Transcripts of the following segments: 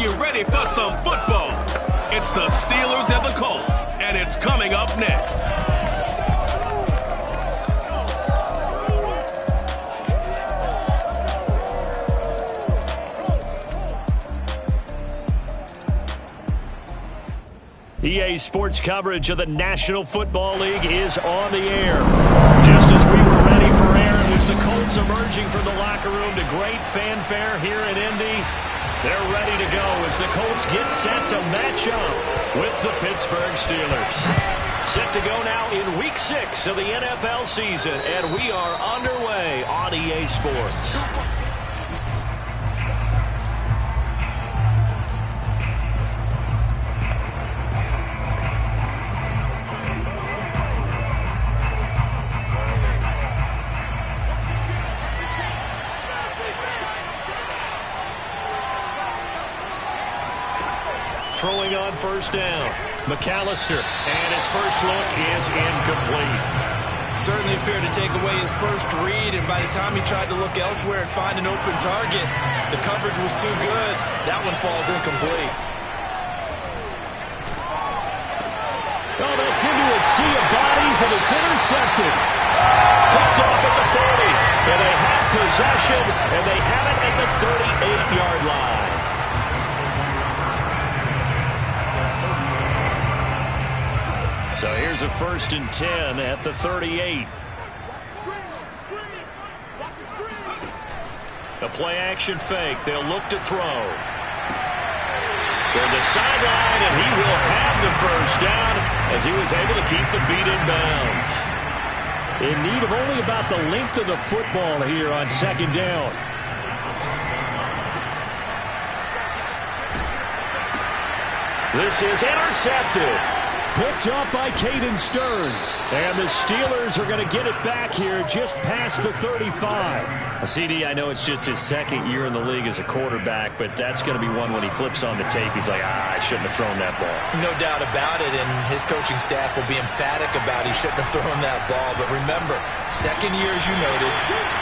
you ready for some football? It's the Steelers and the Colts, and it's coming up next. EA Sports coverage of the National Football League is on the air. Just as we were ready for air, it was the Colts emerging from the locker room to great fanfare here in Indy. They're ready to go as the Colts get set to match up with the Pittsburgh Steelers. Set to go now in Week 6 of the NFL season, and we are underway on EA Sports. Throwing on first down, McAllister, and his first look is incomplete. Certainly appeared to take away his first read, and by the time he tried to look elsewhere and find an open target, the coverage was too good. That one falls incomplete. Oh, that's into a sea of bodies, and it's intercepted. Picked off at the 40, and they have possession, and they have it at the 38-yard line. So here's a 1st and 10 at the 38. A play-action fake. They'll look to throw. Toward the sideline, and he will have the first down as he was able to keep the feet in bounds. In need of only about the length of the football here on 2nd down. This is intercepted. Picked up by Caden Stearns. And the Steelers are going to get it back here just past the 35. CD, I know it's just his 2nd year in the league as a quarterback, but that's going to be one when he flips on the tape. He's like, I shouldn't have thrown that ball. No doubt about it, and his coaching staff will be emphatic about he shouldn't have thrown that ball. But remember, 2nd year, as you noted,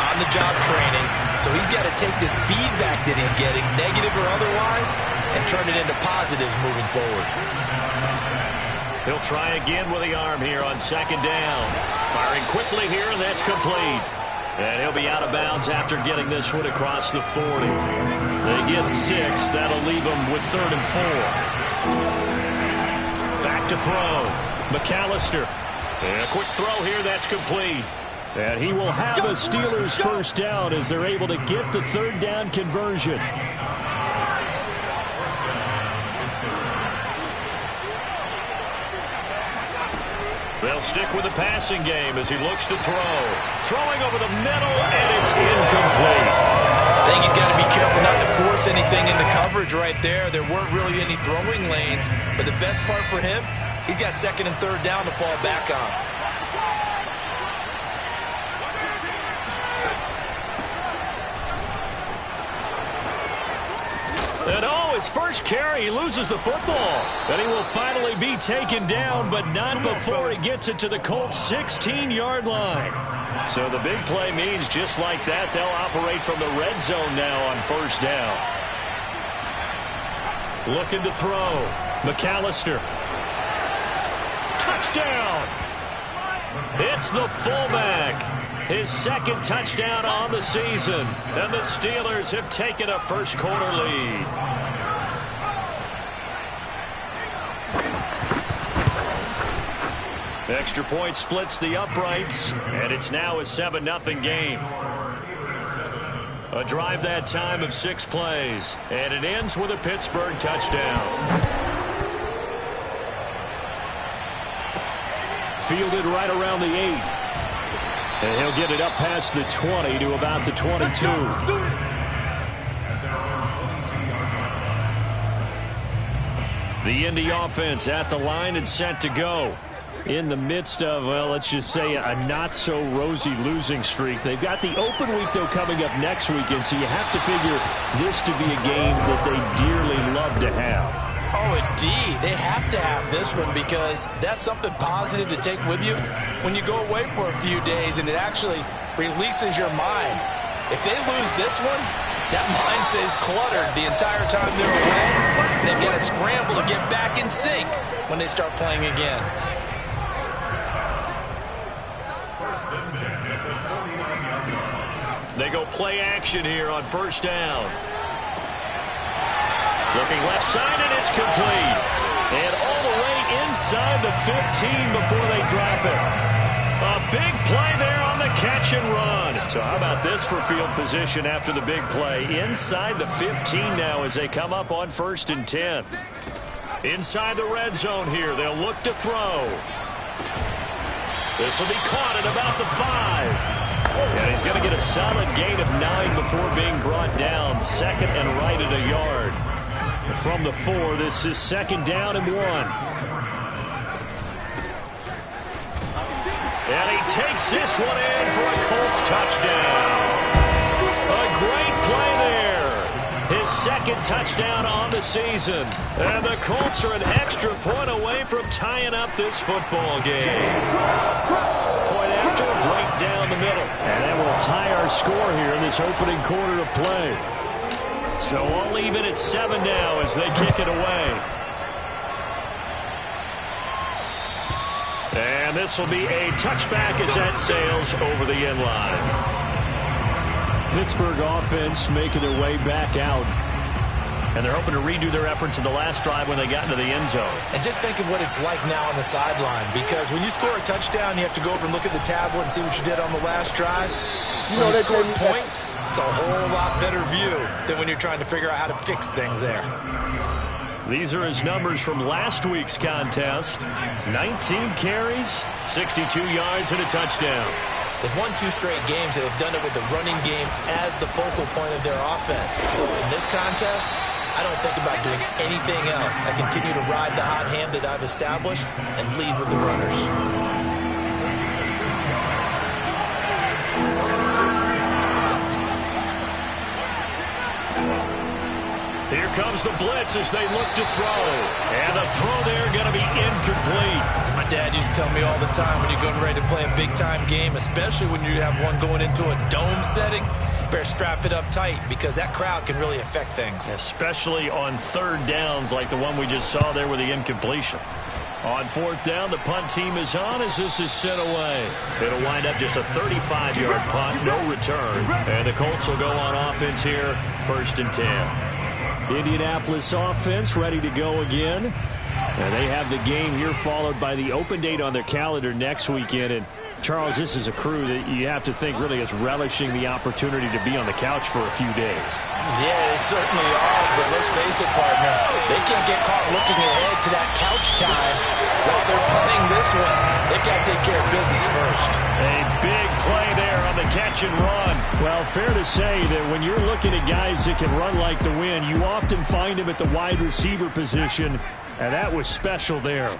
on-the-job training. So he's got to take this feedback that he's getting, negative or otherwise, and turn it into positives moving forward. He'll try again with the arm here on 2nd down. Firing quickly here, and that's complete. And he'll be out of bounds after getting this one across the 40. They get 6. That'll leave them with 3rd and 4. Back to throw. McAllister. And a quick throw here, that's complete. And he will have a Steelers first down as they're able to get the 3rd down conversion. They'll stick with the passing game as he looks to throw. Throwing over the middle, and it's incomplete. I think he's got to be careful not to force anything into coverage right there. There weren't really any throwing lanes, but the best part for him, he's got 2nd and 3rd down to fall back on. And his first carry, he loses the football. And he will finally be taken down, but not before he gets it to the Colts' 16-yard line. So the big play means just like that, they'll operate from the red zone now on 1st down. Looking to throw. McAllister. Touchdown! It's the fullback. His 2nd touchdown on the season. And the Steelers have taken a first-quarter lead. Extra point splits the uprights, and it's now a 7-0 game. A drive that time of 6 plays, and it ends with a Pittsburgh touchdown. Fielded right around the 8. And he'll get it up past the 20 to about the 22. The Indy offense at the line and set to go. In the midst of, well, let's just say a not-so-rosy losing streak. They've got the open week, though, coming up next weekend, so you have to figure this to be a game that they dearly love to have. Oh, indeed. They have to have this one because that's something positive to take with you when you go away for a few days, and it actually releases your mind. If they lose this one, that mind stays cluttered the entire time they're away. they've got to scramble to get back in sync when they start playing again. They go play action here on first down. Looking left side, and it's complete. And all the way inside the 15 before they drop it. A big play there on the catch and run. So how about this for field position after the big play? Inside the 15 now as they come up on 1st and 10. Inside the red zone here. They'll look to throw. This will be caught at about the 5. And he's going to get a solid gain of 9 before being brought down. Second and right at a yard. From the 4, this is 2nd down and 1. And he takes this one in for a Colts touchdown. A great play there. His 2nd touchdown on the season. And the Colts are an extra point away from tying up this football game. Point after, right down the middle. And that will tie our score here in this opening quarter of play. So all even at 7 now as they kick it away. And this will be a touchback as that sails over the end line. Pittsburgh offense making their way back out. And they're hoping to redo their efforts in the last drive when they got into the end zone. And just think of what it's like now on the sideline. Because when you score a touchdown, you have to go over and look at the tablet and see what you did on the last drive. When you scored points, it's a whole lot better view than when you're trying to figure out how to fix things there. These are his numbers from last week's contest. 19 carries, 62 yards, and a touchdown. They've won 2 straight games, and they've done it with the running game as the focal point of their offense. So in this contest, I don't think about doing anything else. I continue to ride the hot hand that I've established and lead with the runners. Here comes the blitz as they look to throw. And the throw there going to be incomplete. As my dad used to tell me all the time, when you're going ready to play a big-time game, especially when you have one going into a dome setting, you better strap it up tight because that crowd can really affect things. Especially on 3rd downs like the one we just saw there with the incompletion. On 4th down, the punt team is on as this is sent away. It'll wind up just a 35-yard punt, no return. And the Colts will go on offense here, 1st and 10. Indianapolis offense ready to go again. And they have the game here followed by the open date on their calendar next weekend. And Charles, this is a crew that you have to think really is relishing the opportunity to be on the couch for a few days. Yeah, they certainly are, but let's face it, partner. They can't get caught looking ahead to that couch time while they're playing this one. They've got to take care of business first. A big play there on the catch and run. Well, fair to say that when you're looking at guys that can run like the wind, you often find them at the wide receiver position, and that was special there.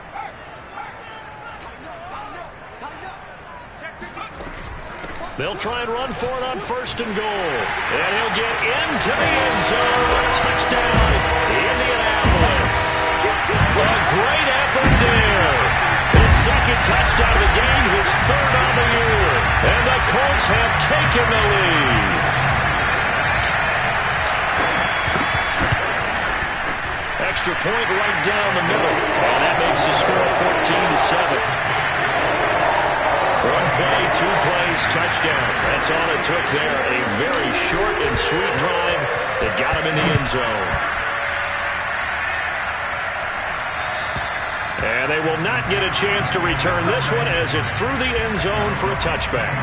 They'll try and run for it on 1st and goal. And he'll get into the end zone. Touchdown, Indianapolis. A great effort there. His 2nd touchdown of the game, his 3rd on the year. And the Colts have taken the lead. Extra point right down the middle. And that makes the score 14-7. 1 play, 2 plays, touchdown. That's all it took there. A very short and sweet drive that got him in the end zone. And they will not get a chance to return this one as it's through the end zone for a touchback.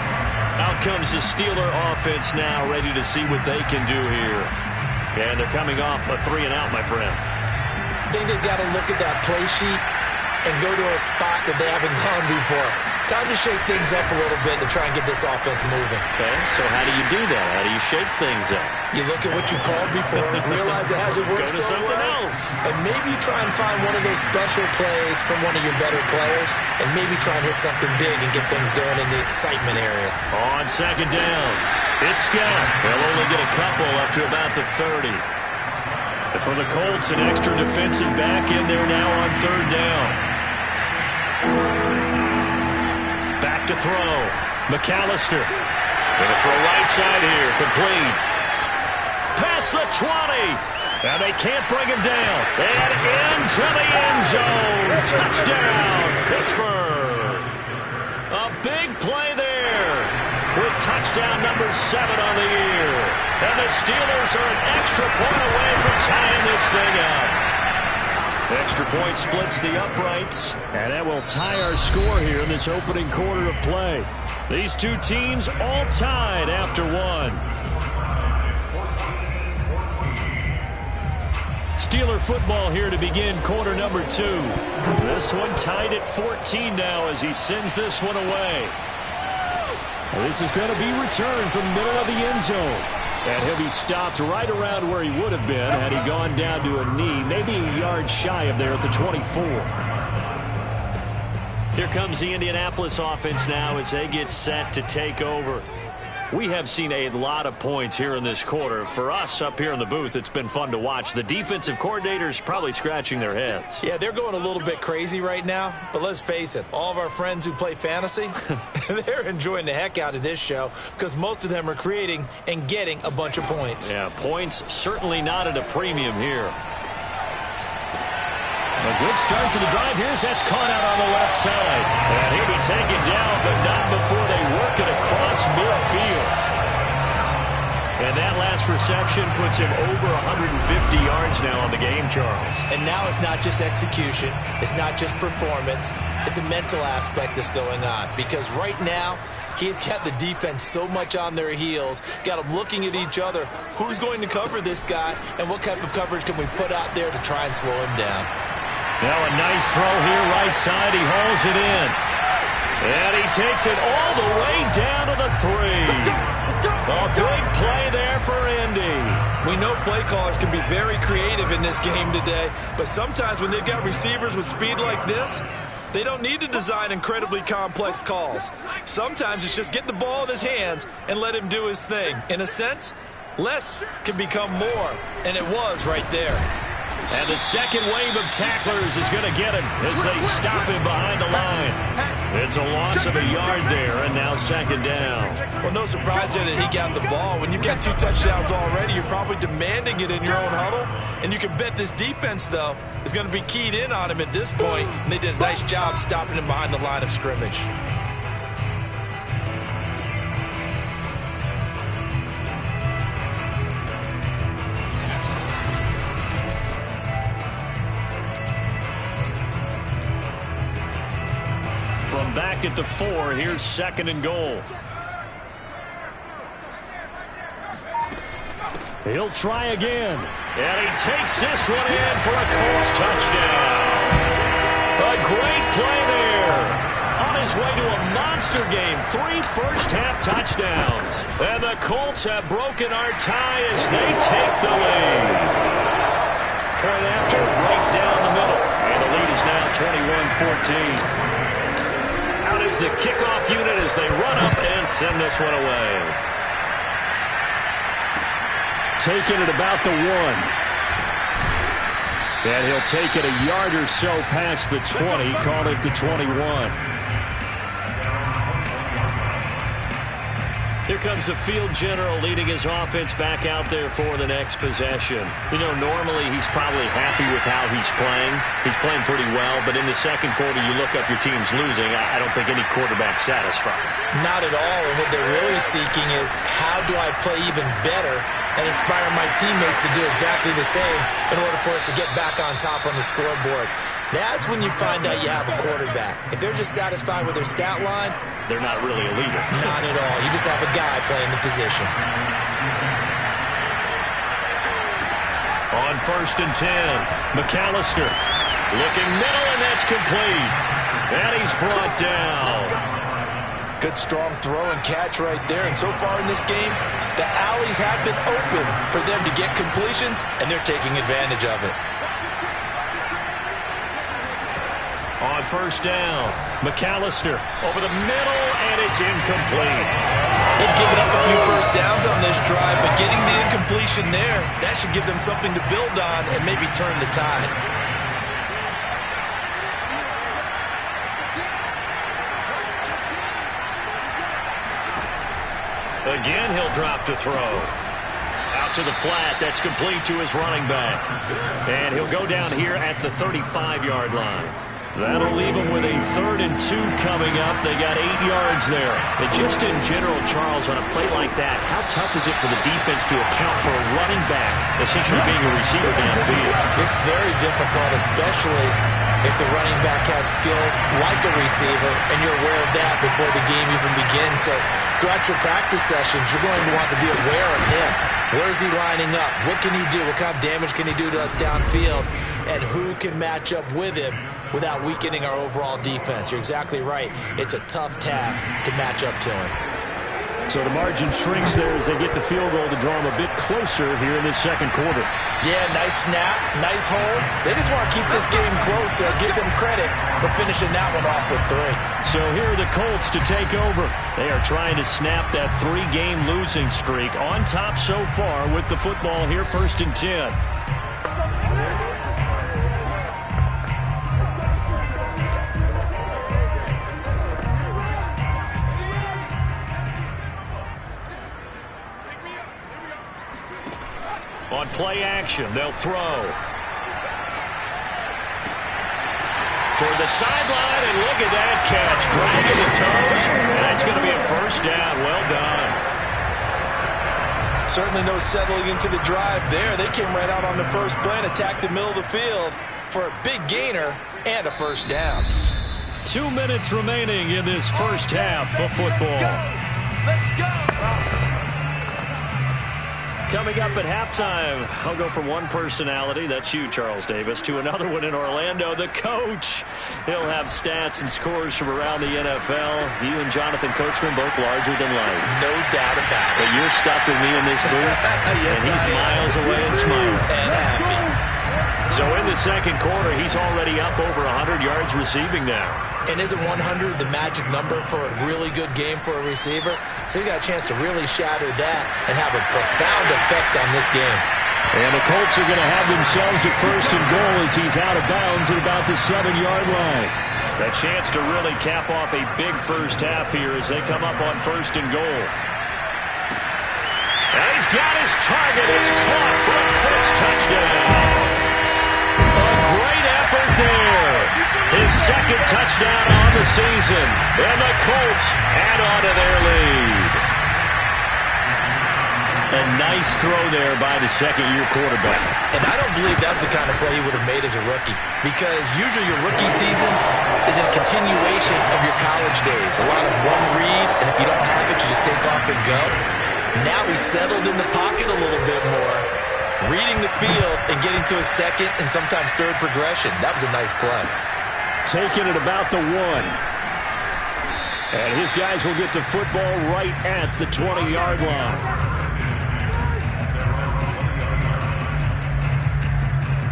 Out comes the Steeler offense now, ready to see what they can do here. And they're coming off a 3 and out, my friend. I think they've got to look at that play sheet and go to a spot that they haven't gone before. Time to shake things up a little bit to try and get this offense moving. Okay, so how do you do that? How do you shake things up? You look at what you called before, realize it hasn't worked so well. Something else. And maybe try and find one of those special plays from one of your better players, and maybe try and hit something big and get things going in the excitement area. On 2nd down, it's Scott. They'll only get a couple up to about the 30. And for the Colts, an extra defensive back in there now on 3rd down. Back to throw. McAllister. Going to throw right side here. Complete. Past the 20. And they can't bring him down. And into the end zone. Touchdown, Pittsburgh. A big play there with touchdown number 7 on the year. And the Steelers are an extra point away from tying this thing up. Extra point splits the uprights, and that will tie our score here in this opening quarter of play. These two teams all tied after one. Steeler football here to begin quarter number 2. This one tied at 14 now as he sends this one away. This is going to be returned from the middle of the end zone. And he'll be stopped right around where he would have been had he gone down to a knee, maybe a yard shy of there at the 24. Here comes the Indianapolis offense now as they get set to take over. We have seen a lot of points here in this quarter. For us up here in the booth, it's been fun to watch. The defensive coordinators probably scratching their heads. Yeah, they're going a little bit crazy right now. But let's face it, all of our friends who play fantasy, they're enjoying the heck out of this show because most of them are creating and getting a bunch of points. Yeah, points certainly not at a premium here. A good start to the drive. Here's that's caught out on the left side. And he'll be taken down, but not before they work it across midfield. And that last reception puts him over 150 yards now on the game, Charles. And now it's not just execution. It's not just performance. It's a mental aspect that's going on. Because right now, he's got the defense so much on their heels, got them looking at each other. Who's going to cover this guy, and what type of coverage can we put out there to try and slow him down? Now a nice throw here, right side. He hauls it in. And he takes it all the way down to the 3. A big play there for Indy. We know play callers can be very creative in this game today, but sometimes when they've got receivers with speed like this, they don't need to design incredibly complex calls. Sometimes it's just get the ball in his hands and let him do his thing. In a sense, less can become more, and it was right there. And the second wave of tacklers is going to get him as they stop him behind the line. It's a loss of a yard there, and now second down. Well, no surprise there that he got the ball. When you've got 2 touchdowns already, you're probably demanding it in your own huddle. And you can bet this defense, though, is going to be keyed in on him at this point. And they did a nice job stopping him behind the line of scrimmage. From back at the 4, here's second and goal. He'll try again. And he takes this one in for a Colts touchdown. A great play there. On his way to a monster game. 3 first-half touchdowns. And the Colts have broken our tie as they take the lead. Point after, right down the middle. And the lead is now 21-14. Out is the kickoff unit as they run up and send this one away. Taking it about the 1. And he'll take it a yard or so past the 20, call it the 21. Here comes the field general leading his offense back out there for the next possession. You know, normally he's probably happy with how he's playing. He's playing pretty well, but in the second quarter, you look up your team's losing. I don't think any quarterback's satisfied. Not at all, and what they're really seeking is how do I play even better and inspire my teammates to do exactly the same in order for us to get back on top on the scoreboard. That's when you find out you have a quarterback. If they're just satisfied with their stat line, they're not really a leader. Not at all. You just have a guy playing the position. On 1st and 10, McAllister looking middle, and that's complete. And he's brought down. Good strong throw and catch right there. And so far in this game, the alleys have been open for them to get completions, and they're taking advantage of it. On 1st down, McAllister over the middle, and it's incomplete. They've given up a few first downs on this drive, but getting the incompletion there, that should give them something to build on and maybe turn the tide. Again, he'll drop to throw. Out to the flat. That's complete to his running back. And he'll go down here at the 35-yard line. That'll leave them with a 3rd and 2 coming up. They got 8 yards there. And just in general, Charles, on a play like that, how tough is it for the defense to account for a running back essentially being a receiver downfield? It's very difficult, especially if the running back has skills like a receiver, and you're aware of that before the game even begins. So throughout your practice sessions, you're going to want to be aware of him. Where is he lining up? What can he do? What kind of damage can he do to us downfield? And who can match up with him without weakening our overall defense? You're exactly right. It's a tough task to match up to him. So the margin shrinks there as they get the field goal to draw them a bit closer here in this second quarter. Yeah, nice snap, nice hold. They just want to keep this game close, so I give them credit for finishing that one off with 3. So here are the Colts to take over. They are trying to snap that 3-game losing streak. On top so far with the football here, 1st and 10. On play action, they'll throw. Toward the sideline, and look at that catch. Dragging the toes, and that's going to be a 1st down. Well done. Certainly no settling into the drive there. They came right out on the first play and attacked the middle of the field for a big gainer and a 1st down. 2 minutes remaining in this first half of football. Let's go! Coming up at halftime, I'll go from one personality, that's you, Charles Davis, to another one in Orlando, the coach. He'll have stats and scores from around the NFL. You and Jonathan Coachman both larger than life. No doubt about it. But you're stuck with me in this booth, yes, and he's miles away and smiling. And happy. So in the second quarter, he's already up over 100 yards receiving now. And isn't 100 the magic number for a really good game for a receiver? So he got a chance to really shatter that and have a profound effect on this game. And the Colts are going to have themselves at 1st and goal as he's out of bounds at about the 7-yard line. A chance to really cap off a big first half here as they come up on 1st and goal. And he's got his target. It's caught for a Colts touchdown. A great effort there. His 2nd touchdown on the season. And the Colts add on to their lead. A nice throw there by the 2nd-year quarterback. And I don't believe that was the kind of play he would have made as a rookie. Because usually your rookie season is a continuation of your college days. A lot of one read, and if you don't have it, you just take off and go. Now he's settled in the pocket a little bit more, reading the field and getting to a 2nd and sometimes 3rd progression. That was a nice play. Taking it about the 1. And his guys will get the football right at the 20-yard line.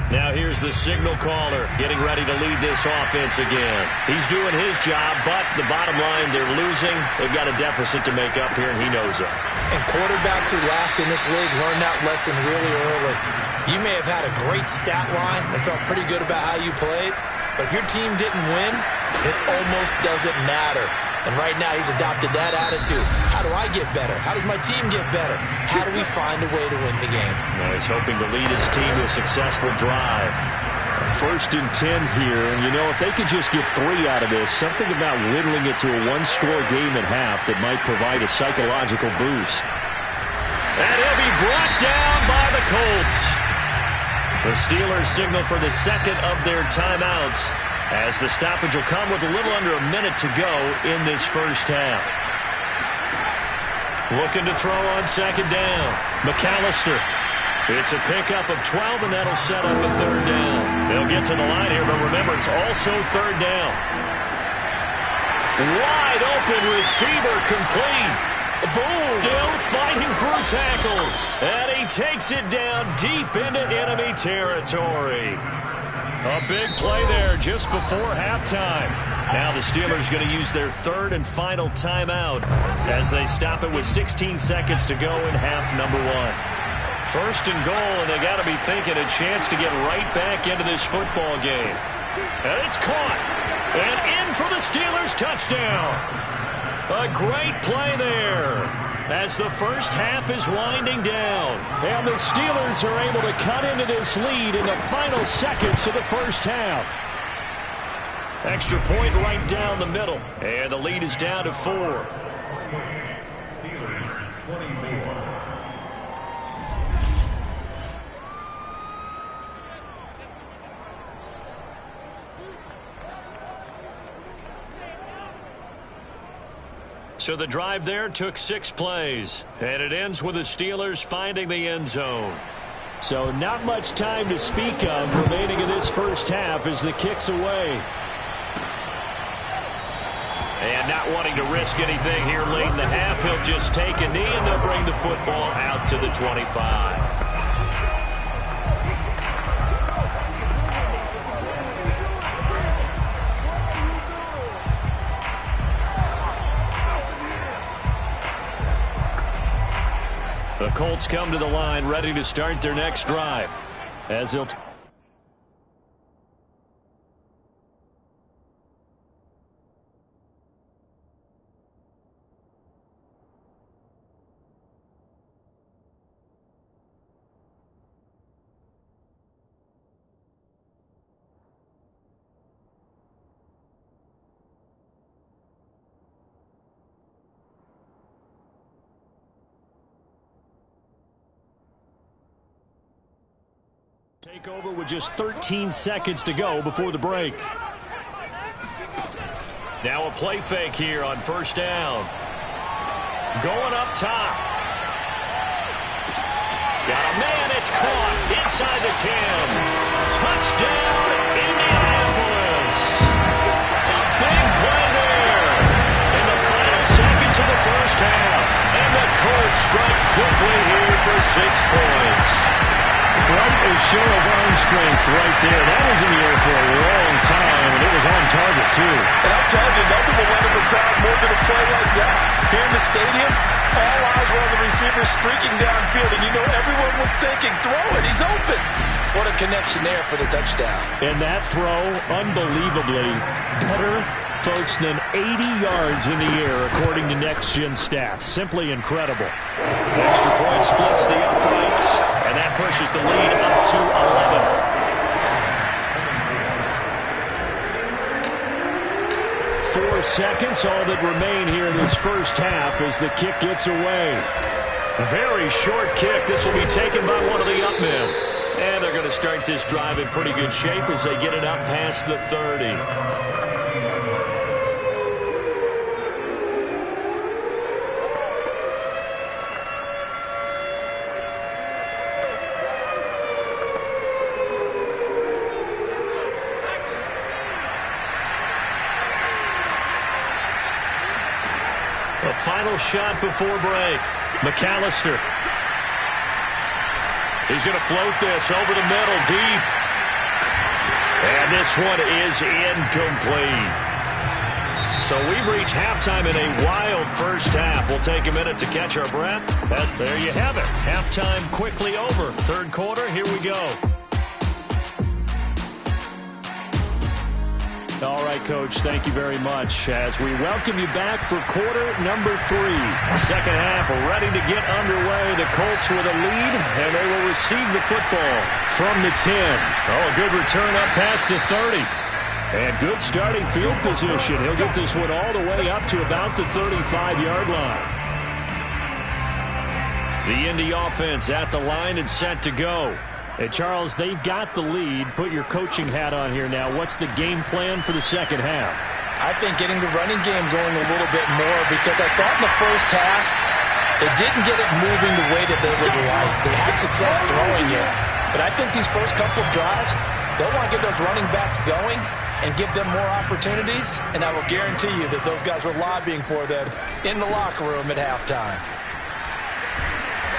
Now here's the signal caller getting ready to lead this offense again. He's doing his job, but the bottom line, they're losing. They've got a deficit to make up here, and he knows it. And quarterbacks who last in this league learn that lesson really early. You may have had a great stat line and felt pretty good about how you played, but if your team didn't win, it almost doesn't matter. And right now he's adopted that attitude. How do I get better? How does my team get better? How do we find a way to win the game? Now he's hoping to lead his team to a successful drive. 1st and 10 here, and you know, if they could just get 3 out of this, something about whittling it to a 1-score game at half that might provide a psychological boost. And he'll be brought down by the Colts. The Steelers signal for the 2nd of their timeouts, as the stoppage will come with a little under a minute to go in this first half. Looking to throw on 2nd down. McAllister. It's a pickup of 12, and that'll set up a 3rd down. They'll get to the line here, but remember, it's also 3rd down. Wide open receiver complete. Boom! Still fighting through tackles. And he takes it down deep into enemy territory. A big play there just before halftime. Now the Steelers going to use their 3rd and final timeout as they stop it with 16 seconds to go in half number 1. 1st and goal, and they got to be thinking a chance to get right back into this football game. And it's caught. And in for the Steelers touchdown. A great play there as the first half is winding down. And the Steelers are able to cut into this lead in the final seconds of the first half. Extra point right down the middle. And the lead is down to 4. Steelers 24. So the drive there took 6 plays. And it ends with the Steelers finding the end zone. So not much time to speak of remaining in this first half as the kick's away. And not wanting to risk anything here late in the half, he'll just take a knee and they'll bring the football out to the 25. The Colts come to the line ready to start their next drive as they'll take over with just 13 seconds to go before the break. Now a play fake here on first down. Going up top. Got a man, it's caught inside the 10. Touchdown, Indianapolis. A big play there in the final seconds of the first half. And the Colts strike quickly here for 6 points. Quite a show of arm strength right there. That was in the air for a long time, and it was on target, too. And I'm telling you, nothing will let the crowd more than a play like that. Here in the stadium, all eyes were on the receiver streaking downfield, and you know everyone was thinking, throw it, he's open. What a connection there for the touchdown. And that throw, unbelievably better, folks, than 80 yards in the air, according to Next Gen Stats. Simply incredible. Extra point splits the uprights, and that pushes the lead up to 11. 4 seconds, all that remain here in this first half as the kick gets away. Very short kick. This will be taken by one of the up men. And they're going to start this drive in pretty good shape as they get it up past the 30. A final shot before break. McAllister. He's going to float this over the middle, deep. And this one is incomplete. So we've reached halftime in a wild first half. We'll take a minute to catch our breath. But there you have it. Halftime quickly over. Third quarter, here we go. All right, Coach, thank you very much as we welcome you back for quarter number 3. Second half ready to get underway. The Colts with a lead, and they will receive the football from the 10. Oh, a good return up past the 30. And good starting field position. He'll get this one all the way up to about the 35-yard line. The Indy offense at the line and set to go. Hey, Charles, they've got the lead. Put your coaching hat on here now. What's the game plan for the second half? I think getting the running game going a little bit more because I thought in the first half they didn't get it moving the way that they would like. They had success throwing it. But I think these first couple of drives, they'll want to get those running backs going and give them more opportunities. And I will guarantee you that those guys were lobbying for them in the locker room at halftime.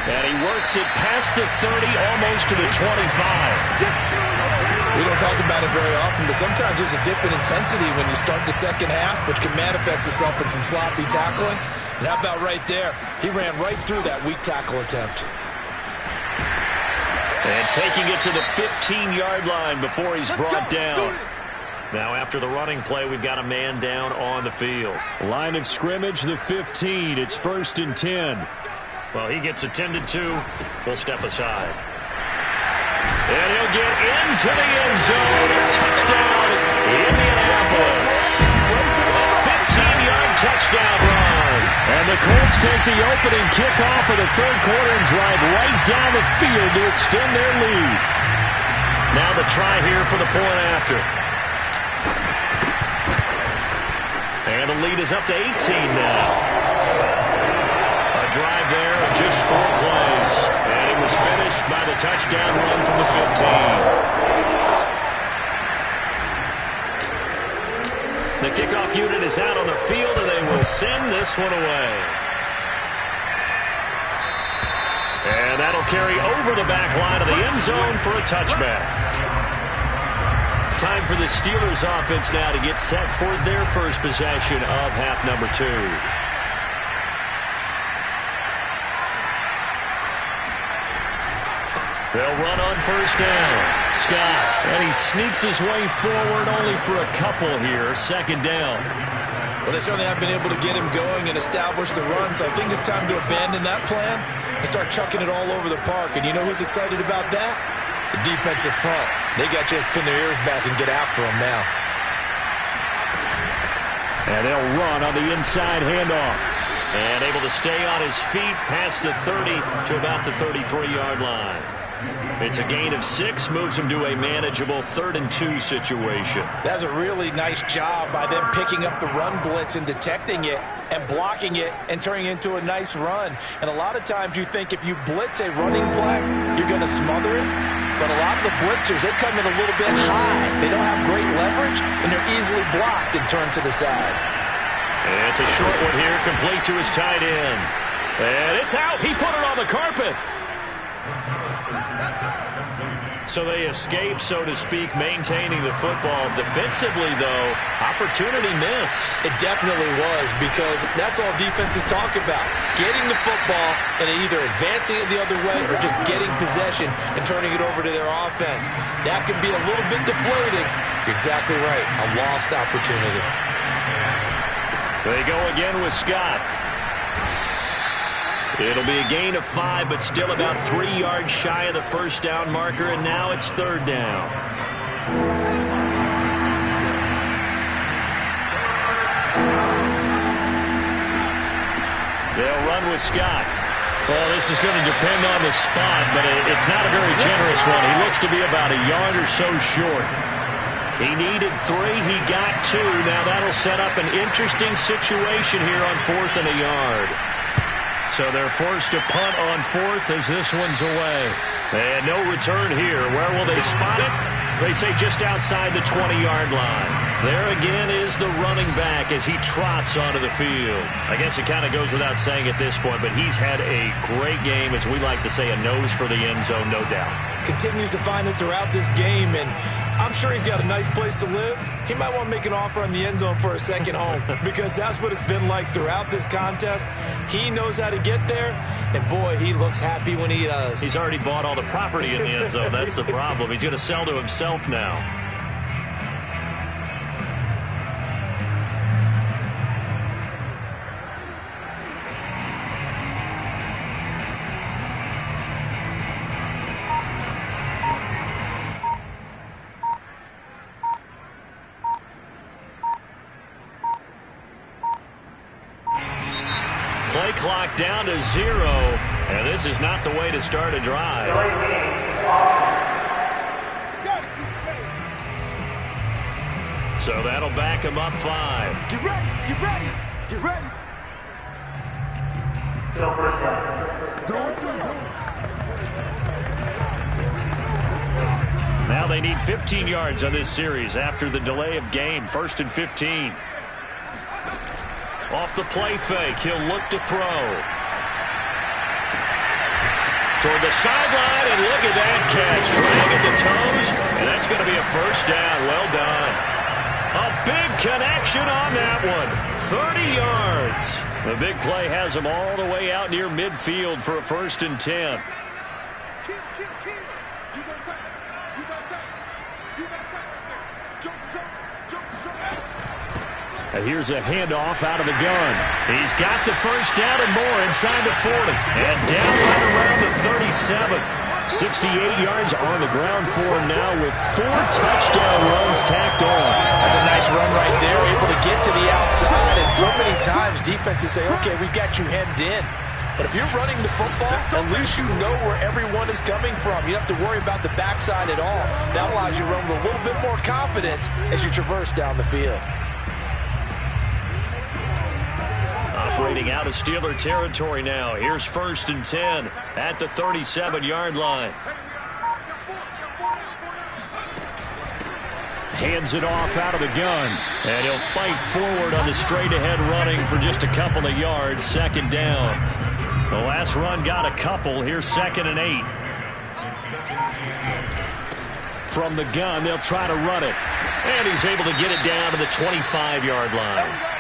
And he works it past the 30, almost to the 25. We don't talk about it very often, but sometimes there's a dip in intensity when you start the second half, which can manifest itself in some sloppy tackling. And how about right there? He ran right through that weak tackle attempt. And taking it to the 15-yard line before he's brought down. Now after the running play, we've got a man down on the field. Line of scrimmage, the 15. It's 1st and 10. Well, he gets attended to. We'll step aside. And he'll get into the end zone. Touchdown, Indianapolis. A 15-yard touchdown run. And the Colts take the opening kickoff of the third quarter and drive right down the field to extend their lead. Now the try here for the point after. And the lead is up to 18 now. A drive there of just 4 plays. And it was finished by the touchdown run from the 15. The kickoff unit is out on the field, and they will send this one away. And that'll carry over the back line of the end zone for a touchback. Time for the Steelers offense now to get set for their first possession of half number 2. They'll run on first down. Scott, and he sneaks his way forward only for a couple here. Second down. Well, they certainly have been able to get him going and establish the run, so I think it's time to abandon that plan and start chucking it all over the park. And you know who's excited about that? The defensive front. They got just pin their ears back and get after him now. And they'll run on the inside handoff. And able to stay on his feet past the 30 to about the 33-yard line. It's a gain of 6, moves him to a manageable 3rd and 2 situation. That's a really nice job by them picking up the run blitz and detecting it and blocking it and turning it into a nice run. And a lot of times you think if you blitz a running play, you're going to smother it. But a lot of the blitzers, they come in a little bit high. They don't have great leverage, and they're easily blocked and turned to the side. And it's a short one here, complete to his tight end. And it's out. He put it on the carpet. So they escape, so to speak, maintaining the football. Defensively, though, opportunity miss. It definitely was, because that's all defenses talk about. Getting the football and either advancing it the other way or just getting possession and turning it over to their offense. That can be a little bit deflating. You're exactly right. A lost opportunity. They go again with Scott. It'll be a gain of 5, but still about 3 yards shy of the first down marker, and now it's 3rd down. They'll run with Scott. Well, this is going to depend on the spot, but it's not a very generous one. He looks to be about a yard or so short. He needed 3. He got 2. Now that'll set up an interesting situation here on 4th and a yard. So they're forced to punt on 4th as this one's away. And no return here. Where will they spot it? They say just outside the 20-yard line. There again is the running back as he trots onto the field. I guess it kind of goes without saying at this point, but he's had a great game, as we like to say, a nose for the end zone, no doubt. Continues to find it throughout this game, and I'm sure he's got a nice place to live. He might want to make an offer on the end zone for a second home, because that's what it's been like throughout this contest. He knows how to get there, and boy, he looks happy when he does. He's already bought all the property in the end zone. That's the problem. He's going to sell to himself now. Play clock down to 0, and this is not the way to start a drive. So that'll back him up 5. Get ready, get ready, get ready. Now they need 15 yards on this series after the delay of game. 1st and 15. Off the play fake, he'll look to throw. Toward the sideline, and look at that catch. Dragging the toes, and that's going to be a first down. Well done. A big connection on that one. 30 yards. The big play has him all the way out near midfield for a 1st and 10. And here's a handoff out of the gun. He's got the first down and more inside the 40. And down right around the 37. 68 yards on the ground for him now with 4 touchdown runs tacked on. That's a nice run right there, able to get to the outside. And so many times defenses say, okay, we've got you hemmed in. But if you're running the football, at least you know where everyone is coming from. You don't have to worry about the backside at all. That allows you to run with a little bit more confidence as you traverse down the field. Operating out of Steeler territory now. Here's 1st and 10 at the 37-yard line. Hands it off out of the gun. And he'll fight forward on the straight-ahead running for just a couple of yards. 2nd down. The last run got a couple. Here's 2nd and 8. From the gun, they'll try to run it. And he's able to get it down to the 25-yard line.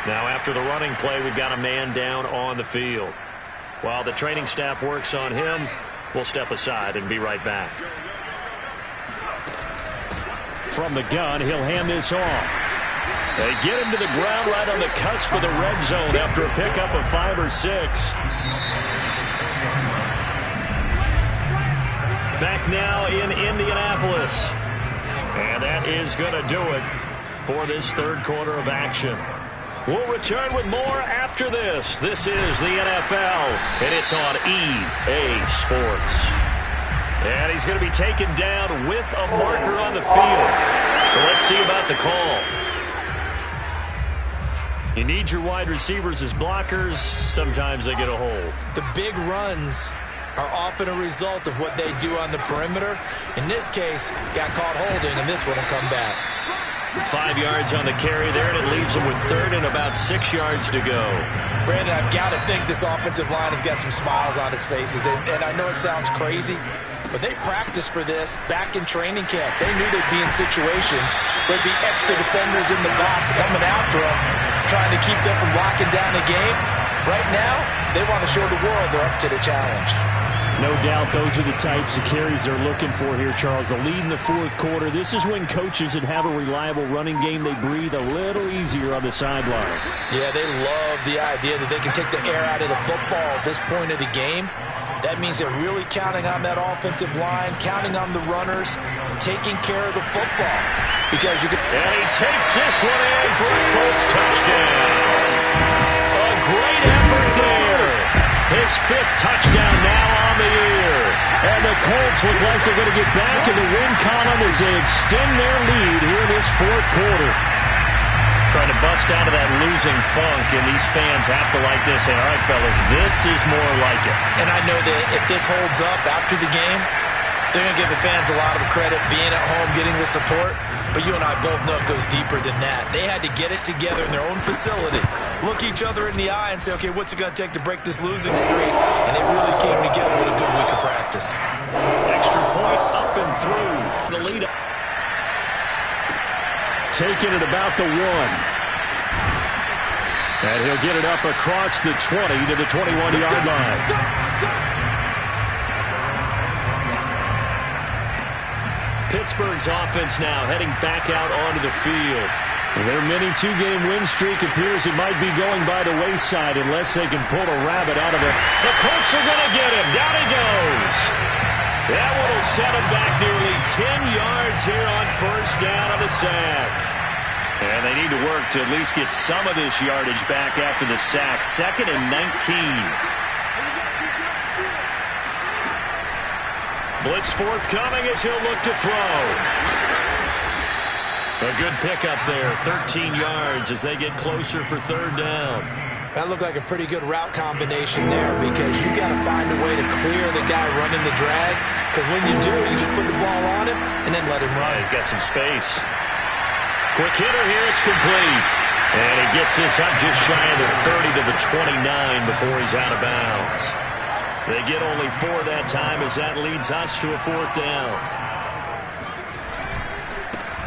Now, after the running play, we've got a man down on the field. While the training staff works on him, we'll step aside and be right back. From the gun, he'll hand this off. They get him to the ground right on the cusp of the red zone after a pickup of 5 or 6. Back now in Indianapolis. And that is going to do it for this 3rd quarter of action. We'll return with more after this. This is the NFL, and it's on EA Sports. And he's going to be taken down with a marker on the field. So let's see about the call. You need your wide receivers as blockers. Sometimes they get a hold. The big runs are often a result of what they do on the perimeter. In this case, got caught holding, and this one will come back. 5 yards on the carry there, and it leaves them with 3rd and about 6 yards to go. Brandon, I've got to think this offensive line has got some smiles on its faces. And I know it sounds crazy, but they practiced for this back in training camp. They knew they'd be in situations where there'd be extra defenders in the box coming after them, trying to keep them from locking down the game. Right now, they want to show the world they're up to the challenge. No doubt those are the types of carries they're looking for here, Charles. The lead in the 4th quarter. This is when coaches that have a reliable running game, they breathe a little easier on the sideline. Yeah, they love the idea that they can take the air out of the football at this point of the game. That means they're really counting on that offensive line, counting on the runners, taking care of the football. Because you can. And he takes this one in for a Colts touchdown. A great effort there. His 5th touchdown now on the year. And the Colts look like they're going to get back in the win column as they extend their lead here in this 4th quarter. Trying to bust out of that losing funk, and these fans have to like this. Say, all right, fellas, this is more like it. And I know that if this holds up after the game, they're going to give the fans a lot of the credit being at home, getting the support. But you and I both know it goes deeper than that. They had to get it together in their own facility, look each other in the eye and say, okay, what's it going to take to break this losing streak? And they really came together with a good week of practice. Extra point up and through the lead. Taking it about the 1. And he'll get it up across the 20 to the 21-yard line. Pittsburgh's offense now heading back out onto the field. Their mini 2-game win streak appears it might be going by the wayside unless they can pull a rabbit out of it. The Colts are going to get him. Down he goes. That one will set him back nearly 10 yards here on 1st down on the sack. And they need to work to at least get some of this yardage back after the sack. 2nd and 19. Blitz forthcoming as he'll look to throw. A good pickup there, 13 yards as they get closer for 3rd down. That looked like a pretty good route combination there because you got to find a way to clear the guy running the drag. Because when you do, you just put the ball on him and then let him run. He's got some space. Quick hitter here, it's complete. And he gets this up just shy of the 30 to the 29 before he's out of bounds. They get only 4 that time as that leads us to a 4th down.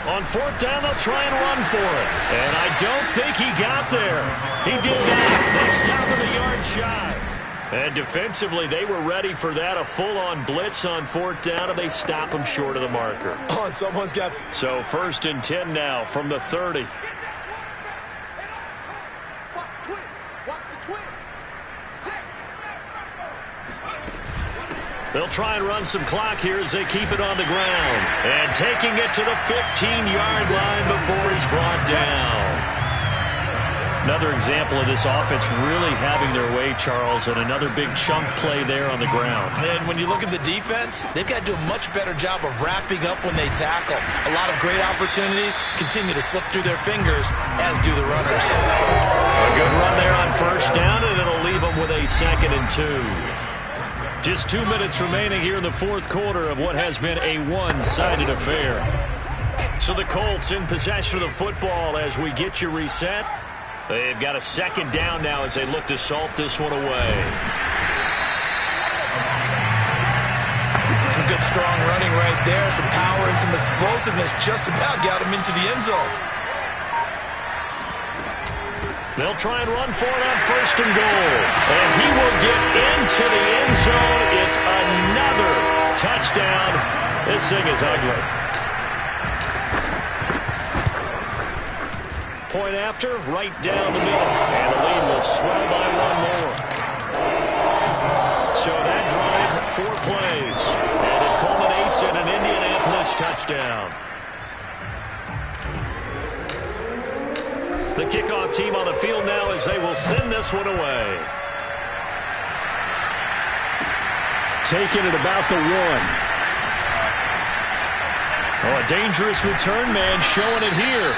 On 4th down, they'll try and run for it. And I don't think he got there. He did not. They stop him a yard shy. And defensively, they were ready for that. A full-on blitz on 4th down, and they stop them short of the marker. Oh, and someone's got... So 1st and 10 now from the 30. Watch the twins. Watch the twins. Set. They'll try and run some clock here as they keep it on the ground. And taking it to the 15-yard line before he's brought down. Another example of this offense really having their way, Charles, and another big chunk play there on the ground. And when you look at the defense, they've got to do a much better job of wrapping up when they tackle. A lot of great opportunities continue to slip through their fingers, as do the runners. A good run there on 1st down, and it'll leave them with a 2nd and 2. Just 2 minutes remaining here in the 4th quarter of what has been a one-sided affair. So the Colts in possession of the football as we get you reset. They've got a 2nd down now as they look to salt this one away. Some good strong running right there. Some power and some explosiveness just about got him into the end zone. They'll try and run for it on 1st and goal. And he will get into the end zone. It's another touchdown. This thing is ugly. Point after, right down the middle. And the lead will swell by 1 more. So that drive, 4 plays. And it culminates in an Indianapolis touchdown. The kickoff team on the field now as they will send this one away. Taking it about the 1. Oh, a dangerous return man showing it here.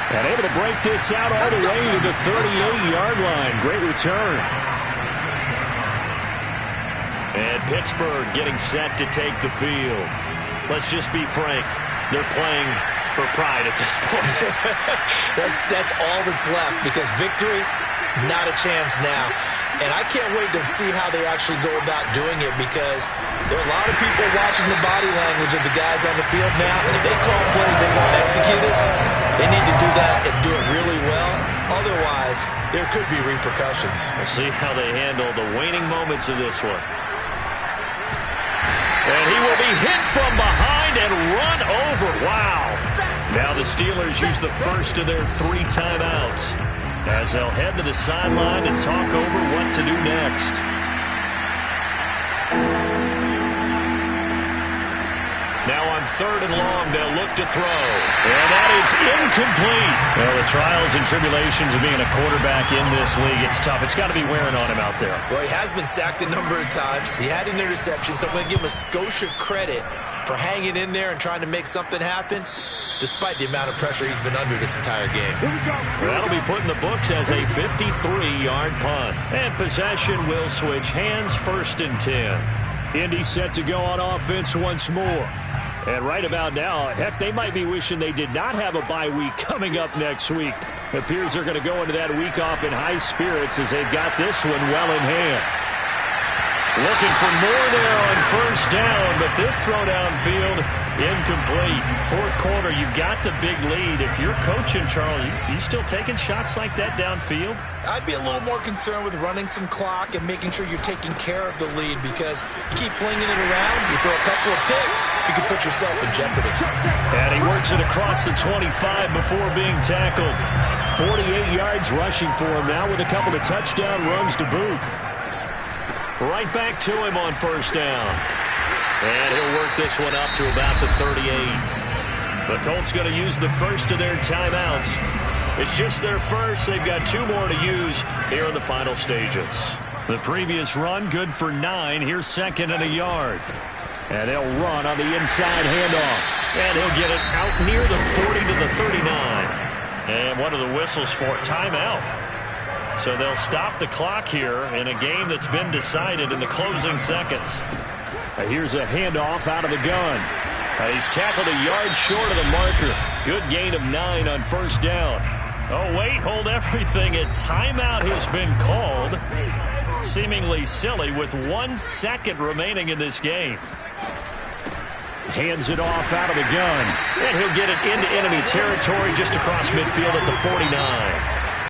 And able to break this out all the way to the 38-yard line. Great return. And Pittsburgh getting set to take the field. Let's just be frank. They're playing for pride at this point. That's all that's left, because victory, not a chance now. And I can't wait to see how they actually go about doing it, because there are a lot of people watching the body language of the guys on the field now. And if they call plays they want executed, they need to do that and do it really well. Otherwise, there could be repercussions. We'll see how they handle the waning moments of this one. And he will be hit from behind and run over. Wow. Now the Steelers use the first of their 3 timeouts as they'll head to the sideline and talk over what to do next. Now on 3rd and long, they'll look to throw. And that is incomplete. Well, the trials and tribulations of being a quarterback in this league, it's tough. It's got to be wearing on him out there. Well, he has been sacked a number of times. He had an interception, so I'm going to give him a skosh of credit for hanging in there and trying to make something happen, despite the amount of pressure he's been under this entire game. Well, that'll be put in the books as a 53-yard punt. And possession will switch hands, 1st and 10. Indy set to go on offense once more. And right about now, heck, they might be wishing they did not have a bye week coming up next week. It appears they're going to go into that week off in high spirits as they've got this one well in hand. Looking for more there on 1st down, but this throw downfield, incomplete. 4th quarter, you've got the big lead. If you're coaching, Charles, you still taking shots like that downfield? I'd be a little more concerned with running some clock and making sure you're taking care of the lead, because you keep flinging it around, you throw a couple of picks, you can put yourself in jeopardy. And he works it across the 25 before being tackled. 48 yards rushing for him now with a couple of touchdown runs to boot. Right back to him on 1st down. And he'll work this one up to about the 38. The Colts going to use the first of their timeouts. It's just their first. They've got 2 more to use here in the final stages. The previous run good for 9. Here's 2nd and a yard. And they'll run on the inside handoff. And he'll get it out near the 40 to the 39. And one of the whistles for timeout. So they'll stop the clock here in a game that's been decided in the closing seconds. Here's a handoff out of the gun. He's tackled a yard short of the marker. Good gain of 9 on 1st down. Oh, wait, hold everything. A timeout has been called. Seemingly silly with 1 second remaining in this game. Hands it off out of the gun. And he'll get it into enemy territory just across midfield at the 49.